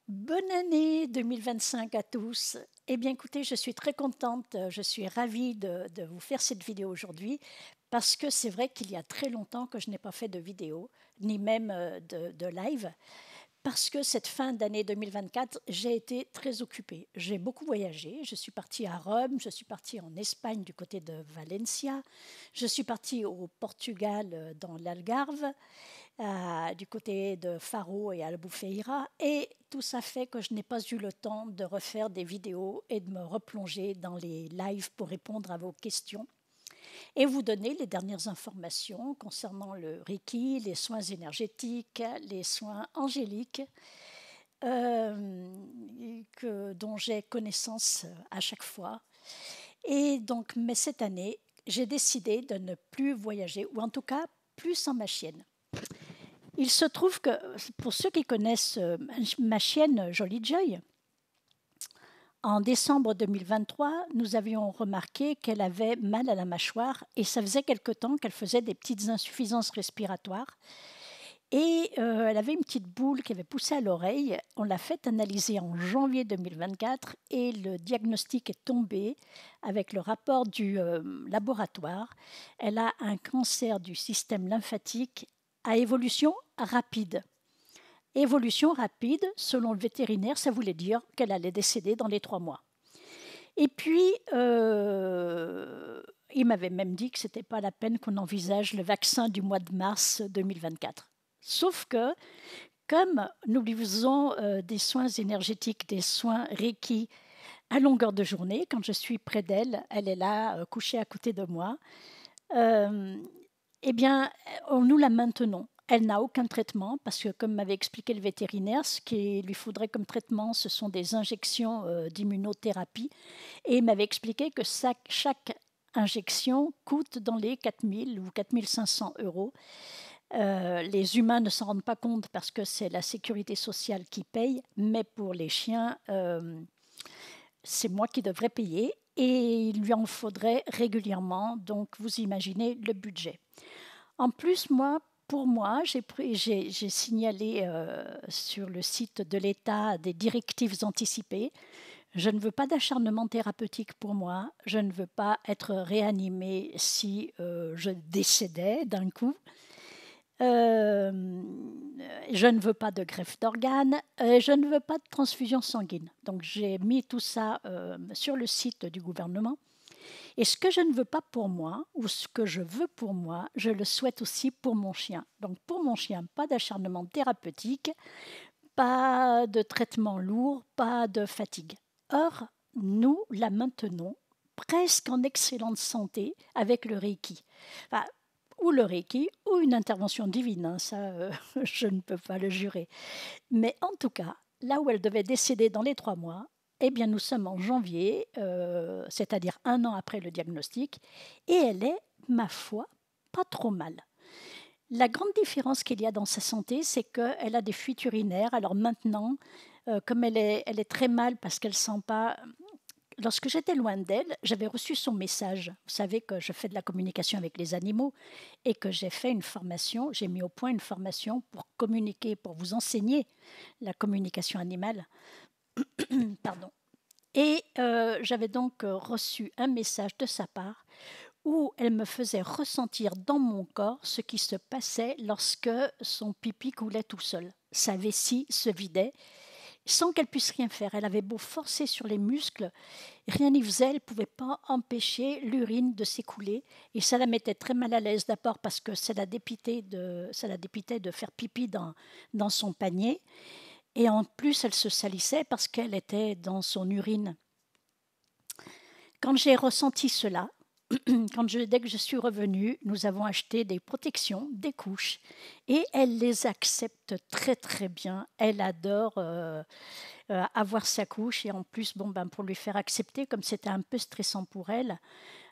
Bonne année 2025 à tous. Eh bien, écoutez, je suis très contente, je suis ravie de vous faire cette vidéo aujourd'hui parce que c'est vrai qu'il y a très longtemps que je n'ai pas fait de vidéo, ni même de live, parce que cette fin d'année 2024, j'ai été très occupée. J'ai beaucoup voyagé, je suis partie à Rome, je suis partie en Espagne du côté de Valencia, je suis partie au Portugal dans l'Algarve, du côté de Faro et Albufeira. Et tout ça fait que je n'ai pas eu le temps de refaire des vidéos et de me replonger dans les lives pour répondre à vos questions et vous donner les dernières informations concernant le Reiki, les soins énergétiques, les soins angéliques, dont j'ai connaissance à chaque fois. Et donc, mais cette année, j'ai décidé de ne plus voyager, ou en tout cas plus sans ma chienne. Il se trouve que, pour ceux qui connaissent ma chienne Jolly Joy, en décembre 2023, nous avions remarqué qu'elle avait mal à la mâchoire et ça faisait quelque temps qu'elle faisait des petites insuffisances respiratoires. Et elle avait une petite boule qui avait poussé à l'oreille. On l'a fait analyser en janvier 2024 et le diagnostic est tombé avec le rapport du laboratoire. Elle a un cancer du système lymphatique à évolution rapide. Évolution rapide, selon le vétérinaire, ça voulait dire qu'elle allait décéder dans les 3 mois. Et puis, il m'avait même dit que ce n'était pas la peine qu'on envisage le vaccin du mois de mars 2024. Sauf que, comme nous lui faisons des soins énergétiques, des soins Reiki à longueur de journée, quand je suis près d'elle, elle est là, couchée à côté de moi, eh bien, nous la maintenons. Elle n'a aucun traitement parce que, comme m'avait expliqué le vétérinaire, ce qu'il lui faudrait comme traitement, ce sont des injections d'immunothérapie. Et il m'avait expliqué que chaque injection coûte dans les 4 000 ou 4 500 euros. Les humains ne s'en rendent pas compte parce que c'est la sécurité sociale qui paye, mais pour les chiens, c'est moi qui devrais payer et il lui en faudrait régulièrement. Donc, vous imaginez le budget. En plus, pour moi, j'ai signalé sur le site de l'État des directives anticipées. Je ne veux pas d'acharnement thérapeutique pour moi. Je ne veux pas être réanimée si je décédais d'un coup. Je ne veux pas de greffe d'organes. Je ne veux pas de transfusion sanguine. Donc, j'ai mis tout ça sur le site du gouvernement. Et ce que je ne veux pas pour moi, ou ce que je veux pour moi, je le souhaite aussi pour mon chien. Donc pour mon chien, pas d'acharnement thérapeutique, pas de traitement lourd, pas de fatigue. Or, nous la maintenons presque en excellente santé avec le Reiki. Enfin, ou le Reiki, ou une intervention divine, hein, ça, je ne peux pas le jurer. Mais en tout cas, là où elle devait décéder dans les 3 mois, eh bien, nous sommes en janvier, c'est-à-dire 1 an après le diagnostic, et elle est, ma foi, pas trop mal. La grande différence qu'il y a dans sa santé, c'est qu'elle a des fuites urinaires. Alors maintenant, comme elle est très mal parce qu'elle ne sent pas. Lorsque j'étais loin d'elle, j'avais reçu son message. Vous savez que je fais de la communication avec les animaux et que j'ai fait une formation, j'ai mis au point une formation pour communiquer, pour vous enseigner la communication animale. Pardon. Et j'avais donc reçu un message de sa part où elle me faisait ressentir dans mon corps ce qui se passait lorsque son pipi coulait tout seul. Sa vessie se vidait sans qu'elle puisse rien faire. Elle avait beau forcer sur les muscles, rien n'y faisait, elle ne pouvait pas empêcher l'urine de s'écouler. Et ça la mettait très mal à l'aise, d'abord parce que ça la dépitait de faire pipi dans son panier. Et en plus, elle se salissait parce qu'elle était dans son urine. Quand j'ai ressenti cela, dès que je suis revenue, nous avons acheté des protections, des couches, et elle les accepte très très bien. Elle adore avoir sa couche, et en plus, pour lui faire accepter, comme c'était un peu stressant pour elle,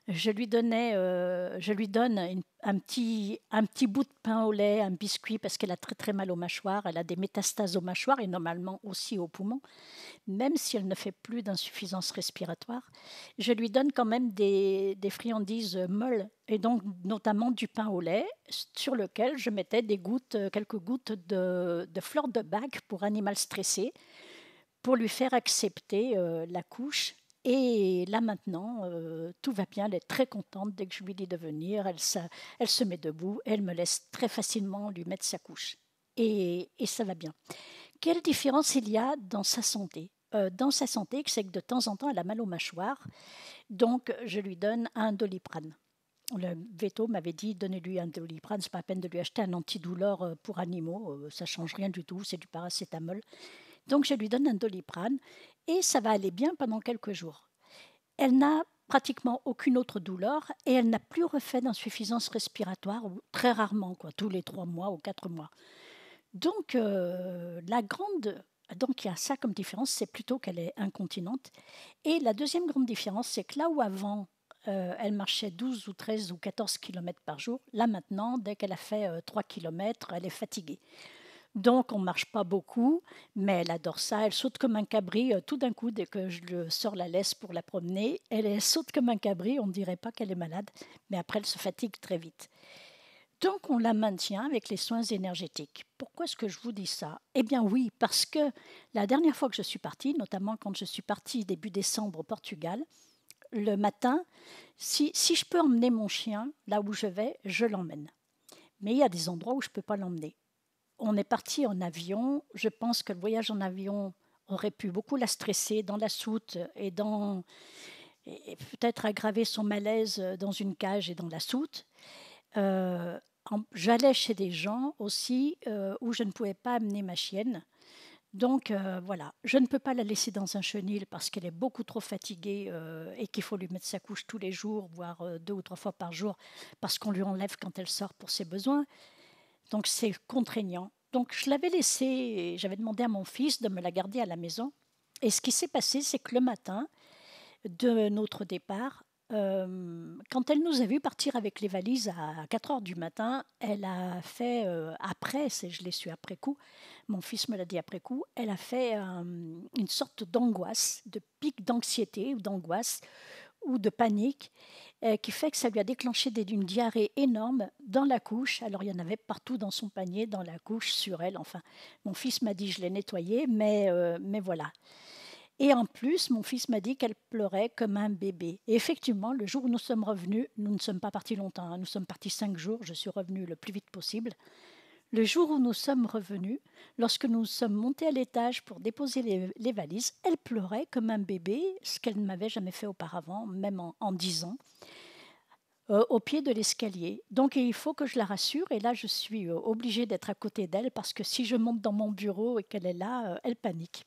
je lui donne un petit bout de pain au lait, un biscuit, parce qu'elle a très très mal aux mâchoires, elle a des métastases aux mâchoires et normalement aussi aux poumons, même si elle ne fait plus d'insuffisance respiratoire. Je lui donne quand même des friandises molles, et donc notamment du pain au lait, sur lequel je mettais quelques gouttes de fleurs de bac pour animal stressé. pour lui faire accepter la couche. Et là maintenant, tout va bien, elle est très contente. Dès que je lui dis de venir, elle se met debout, elle me laisse très facilement lui mettre sa couche. Et ça va bien. Quelle différence il y a dans sa santé? Dans sa santé, c'est que de temps en temps, elle a mal aux mâchoires, donc je lui donne un Doliprane. Le veto m'avait dit donnez-lui un Doliprane, c'est pas la peine de lui acheter un antidouleur pour animaux, ça change rien du tout, c'est du paracétamol. Donc je lui donne un Doliprane et ça va aller bien pendant quelques jours. Elle n'a pratiquement aucune autre douleur et elle n'a plus refait d'insuffisance respiratoire, ou très rarement, quoi, tous les 3 mois ou 4 mois. Donc donc il y a ça comme différence, c'est plutôt qu'elle est incontinente. Et la deuxième grande différence, c'est que là où avant elle marchait 12 ou 13 ou 14 km par jour, là maintenant, dès qu'elle a fait 3 km, elle est fatiguée. Donc, on ne marche pas beaucoup, mais elle adore ça. Elle saute comme un cabri. Tout d'un coup, dès que je lui sors la laisse pour la promener, elle saute comme un cabri. On ne dirait pas qu'elle est malade, mais après, elle se fatigue très vite. Donc, on la maintient avec les soins énergétiques. Pourquoi est-ce que je vous dis ça? Eh bien oui, parce que la dernière fois que je suis partie, notamment quand je suis partie début décembre au Portugal, le matin, si je peux emmener mon chien là où je l'emmène. Mais il y a des endroits où je ne peux pas l'emmener. On est parti en avion. Je pense que le voyage en avion aurait pu beaucoup la stresser dans la soute et peut-être aggraver son malaise dans une cage et dans la soute. J'allais chez des gens aussi où je ne pouvais pas amener ma chienne. Donc voilà, je ne peux pas la laisser dans un chenil parce qu'elle est beaucoup trop fatiguée et qu'il faut lui mettre sa couche tous les jours, voire 2 ou 3 fois par jour, parce qu'on lui enlève quand elle sort pour ses besoins. Donc c'est contraignant. Donc je l'avais laissée, j'avais demandé à mon fils de me la garder à la maison. Et ce qui s'est passé, c'est que le matin de notre départ, quand elle nous a vus partir avec les valises à 4 heures du matin, elle a fait, après, je l'ai su après coup, mon fils me l'a dit après coup, elle a fait une sorte d'angoisse, de pic d'anxiété ou d'angoisse ou de panique qui fait que ça lui a déclenché une diarrhée énorme dans la couche. Alors il y en avait partout dans son panier, dans la couche, sur elle. Enfin, mon fils m'a dit je l'ai nettoyée, mais voilà. Et en plus, mon fils m'a dit qu'elle pleurait comme un bébé. Et effectivement, le jour où nous sommes revenus, nous ne sommes pas partis longtemps, hein, nous sommes partis 5 jours, je suis revenue le plus vite possible. Le jour où nous sommes revenus, lorsque nous sommes montés à l'étage pour déposer les valises, elle pleurait comme un bébé, ce qu'elle ne m'avait jamais fait auparavant, même en 10 ans, au pied de l'escalier. Donc il faut que je la rassure, et là je suis obligée d'être à côté d'elle, parce que si je monte dans mon bureau et qu'elle est là, elle panique.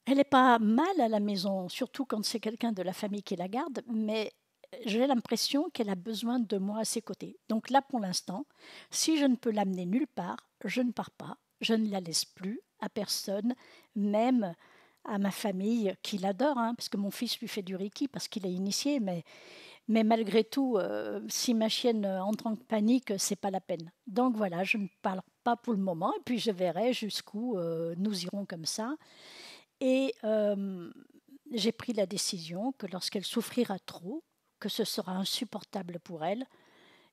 Elle n'est pas mal à la maison, surtout quand c'est quelqu'un de la famille qui la garde, mais j'ai l'impression qu'elle a besoin de moi à ses côtés. Donc là, pour l'instant, si je ne peux l'amener nulle part, je ne pars pas, je ne la laisse plus à personne, même à ma famille qui l'adore, hein, parce que mon fils lui fait du Reiki parce qu'il est initié, mais malgré tout, si ma chienne entre en panique, c'est pas la peine. Donc voilà, je ne parle pas pour le moment, et puis je verrai jusqu'où nous irons comme ça. Et j'ai pris la décision que lorsqu'elle souffrira trop, que ce sera insupportable pour elle,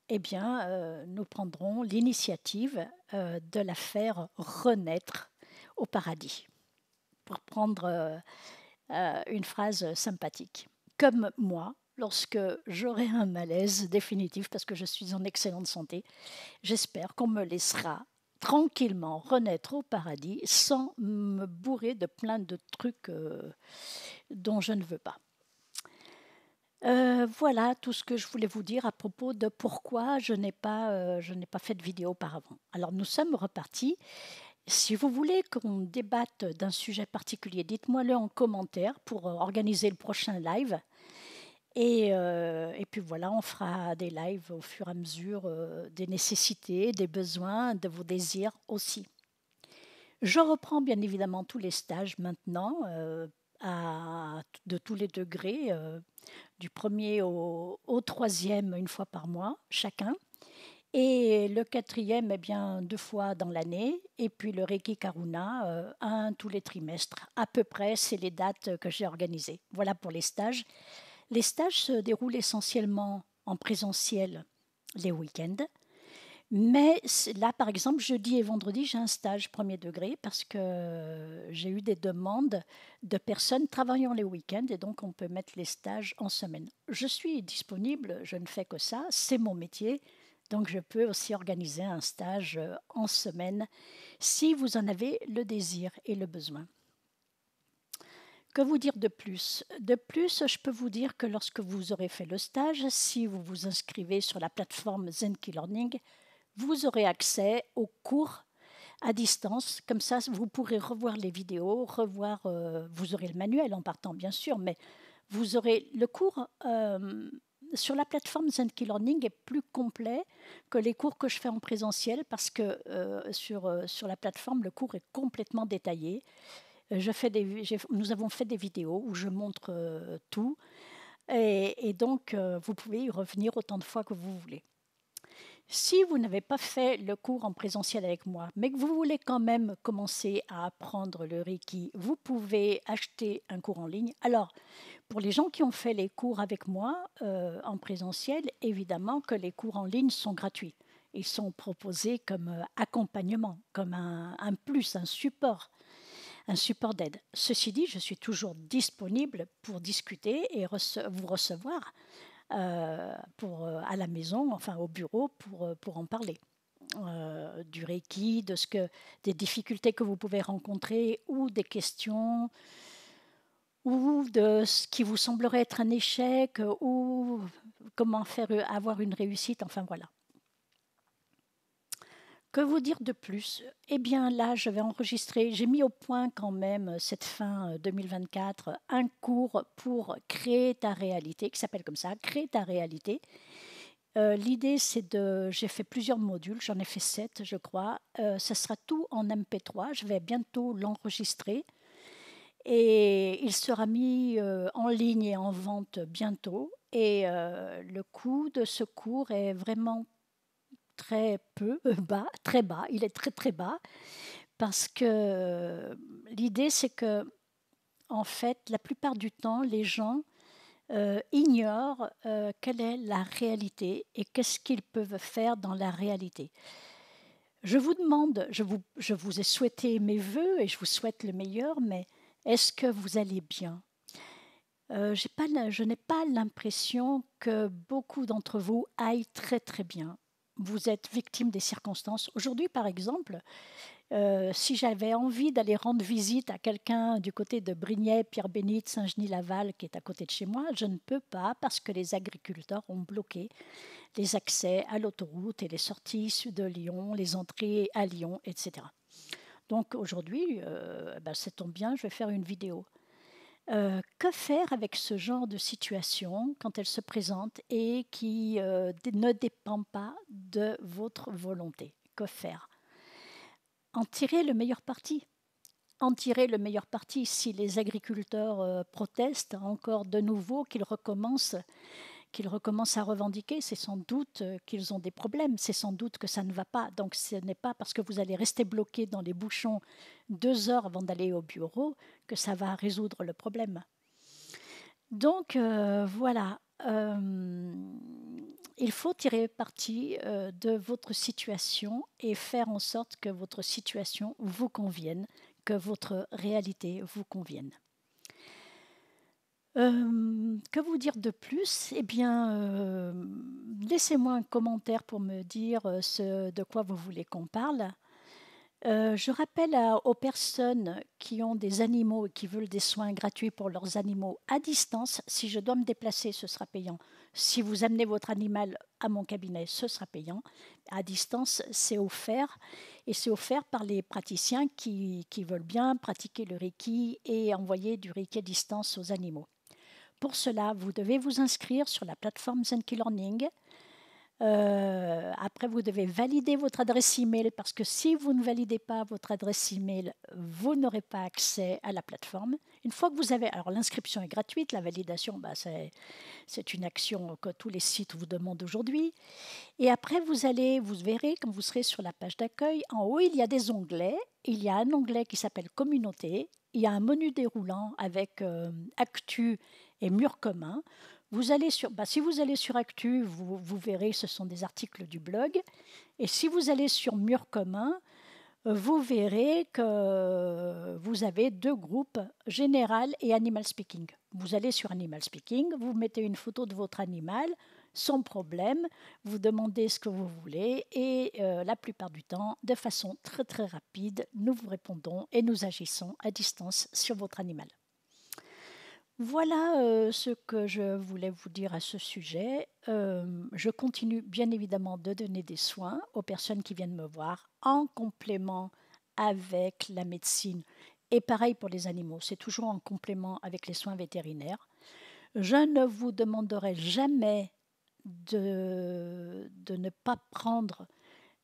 eh bien, nous prendrons l'initiative de la faire renaître au paradis, pour prendre une phrase sympathique. Comme moi, lorsque j'aurai un malaise définitif, parce que je suis en excellente santé, j'espère qu'on me laissera tranquillement renaître au paradis sans me bourrer de plein de trucs dont je ne veux pas. Voilà tout ce que je voulais vous dire à propos de pourquoi je n'ai pas fait de vidéo auparavant. Alors nous sommes repartis. Si vous voulez qu'on débatte d'un sujet particulier, dites-moi-le en commentaire pour organiser le prochain live. Et puis voilà, on fera des lives au fur et à mesure des nécessités, des besoins, de vos désirs aussi. Je reprends bien évidemment tous les stages maintenant, de tous les degrés, du premier au troisième, une fois par mois chacun. Et le quatrième, eh bien, 2 fois dans l'année. Et puis le Reiki Karuna, un tous les trimestres. À peu près, c'est les dates que j'ai organisées. Voilà pour les stages. Les stages se déroulent essentiellement en présentiel les week-ends. Mais là, par exemple, jeudi et vendredi, j'ai un stage premier degré parce que j'ai eu des demandes de personnes travaillant les week-ends et donc on peut mettre les stages en semaine. Je suis disponible, je ne fais que ça, c'est mon métier, donc je peux aussi organiser un stage en semaine si vous en avez le désir et le besoin. Que vous dire de plus? De plus, je peux vous dire que lorsque vous aurez fait le stage, si vous vous inscrivez sur la plateforme Zenki Learning, vous aurez accès aux cours à distance. Comme ça, vous pourrez revoir les vidéos, vous aurez le manuel en partant, bien sûr, mais vous aurez le cours sur la plateforme Zenki Learning est plus complet que les cours que je fais en présentiel parce que sur la plateforme, le cours est complètement détaillé. Nous avons fait des vidéos où je montre tout et donc vous pouvez y revenir autant de fois que vous voulez. Si vous n'avez pas fait le cours en présentiel avec moi, mais que vous voulez quand même commencer à apprendre le Reiki, vous pouvez acheter un cours en ligne. Alors, pour les gens qui ont fait les cours avec moi en présentiel, évidemment que les cours en ligne sont gratuits. Ils sont proposés comme accompagnement, comme un plus, un support d'aide. Ceci dit, je suis toujours disponible pour discuter et vous recevoir à la maison, enfin au bureau, pour en parler. Du Reiki, des difficultés que vous pouvez rencontrer ou des questions ou de ce qui vous semblerait être un échec ou comment avoir une réussite, enfin voilà. Que vous dire de plus? Eh bien là, je vais enregistrer, j'ai mis au point quand même cette fin 2024 un cours pour créer ta réalité, qui s'appelle comme ça, Créer ta réalité. L'idée, j'ai fait plusieurs modules, j'en ai fait 7, je crois. Ça sera tout en MP3, je vais bientôt l'enregistrer. Et il sera mis en ligne et en vente bientôt. Et le coût de ce cours est vraiment très bas, il est très très bas, parce que l'idée c'est que, en fait, la plupart du temps, les gens ignorent quelle est la réalité et qu'est-ce qu'ils peuvent faire dans la réalité. Je vous demande, je vous ai souhaité mes voeux et je vous souhaite le meilleur, mais est-ce que vous allez bien? Je n'ai pas l'impression que beaucoup d'entre vous aillent très très bien. Vous êtes victime des circonstances. Aujourd'hui, par exemple, si j'avais envie d'aller rendre visite à quelqu'un du côté de Brignais, Pierre-Bénite, Saint-Genis-Laval, qui est à côté de chez moi, je ne peux pas parce que les agriculteurs ont bloqué les accès à l'autoroute et les sorties de Lyon, les entrées à Lyon, etc. Donc aujourd'hui, ça tombe bien, je vais faire une vidéo. Que faire avec ce genre de situation quand elle se présente et qui ne dépend pas de votre volonté? Que faire? En tirer le meilleur parti. En tirer le meilleur parti. Si les agriculteurs protestent encore de nouveau, qu'ils recommencent à revendiquer, c'est sans doute qu'ils ont des problèmes, c'est sans doute que ça ne va pas. Donc ce n'est pas parce que vous allez rester bloqué dans les bouchons 2 heures avant d'aller au bureau que ça va résoudre le problème. Donc voilà, il faut tirer parti de votre situation et faire en sorte que votre situation vous convienne, que votre réalité vous convienne. Que vous dire de plus? Eh bien, laissez-moi un commentaire pour me dire ce de quoi vous voulez qu'on parle. Je rappelle aux personnes qui ont des animaux et qui veulent des soins gratuits pour leurs animaux à distance. Si je dois me déplacer, ce sera payant. Si vous amenez votre animal à mon cabinet, ce sera payant. À distance, c'est offert. Et c'est offert par les praticiens qui veulent bien pratiquer le Reiki et envoyer du Reiki à distance aux animaux. Pour cela, vous devez vous inscrire sur la plateforme Zenki Learning. Après, vous devez valider votre adresse email parce que si vous ne validez pas votre adresse email, vous n'aurez pas accès à la plateforme. Une fois que vous avez... Alors, l'inscription est gratuite, la validation, c'est une action que tous les sites vous demandent aujourd'hui. Et après, vous verrez, quand vous serez sur la page d'accueil, en haut, il y a des onglets. Il y a un onglet qui s'appelle Communauté. Il y a un menu déroulant avec Actu et Mur commun. Si vous allez sur Actu, vous verrez, ce sont des articles du blog. Et si vous allez sur Mur commun, vous verrez que vous avez 2 groupes, Général et Animal Speaking. Vous allez sur Animal Speaking, vous mettez une photo de votre animal, sans problème, vous demandez ce que vous voulez et la plupart du temps, de façon très très rapide, nous vous répondons et nous agissons à distance sur votre animal. Voilà ce que je voulais vous dire à ce sujet. Je continue bien évidemment de donner des soins aux personnes qui viennent me voir en complément avec la médecine. Et pareil pour les animaux, c'est toujours en complément avec les soins vétérinaires. Je ne vous demanderai jamais de ne pas prendre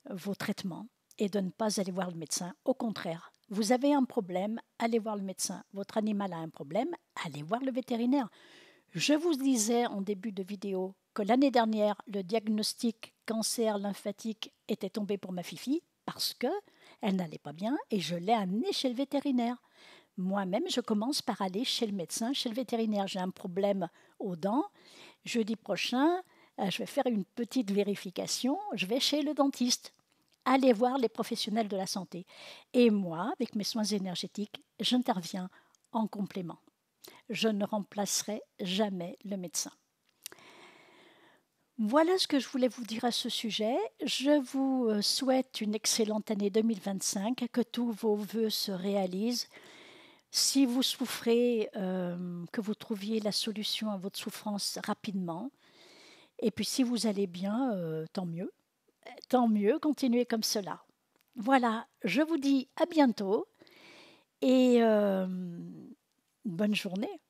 vos traitements et de ne pas aller voir le médecin. Au contraire, vous avez un problème, allez voir le médecin. Votre animal a un problème, allez voir le vétérinaire. Je vous disais en début de vidéo que l'année dernière, le diagnostic cancer lymphatique était tombé pour ma fifi parce qu'elle n'allait pas bien et je l'ai amenée chez le vétérinaire. Moi-même, je commence par aller chez le médecin, chez le vétérinaire. J'ai un problème aux dents. Jeudi prochain, je vais faire une petite vérification. Je vais chez le dentiste. Allez voir les professionnels de la santé. Et moi, avec mes soins énergétiques, j'interviens en complément. Je ne remplacerai jamais le médecin. Voilà ce que je voulais vous dire à ce sujet. Je vous souhaite une excellente année 2025, que tous vos vœux se réalisent. Si vous souffrez, que vous trouviez la solution à votre souffrance rapidement. Et puis si vous allez bien, tant mieux. Tant mieux, continuez comme cela. Voilà, je vous dis à bientôt et bonne journée.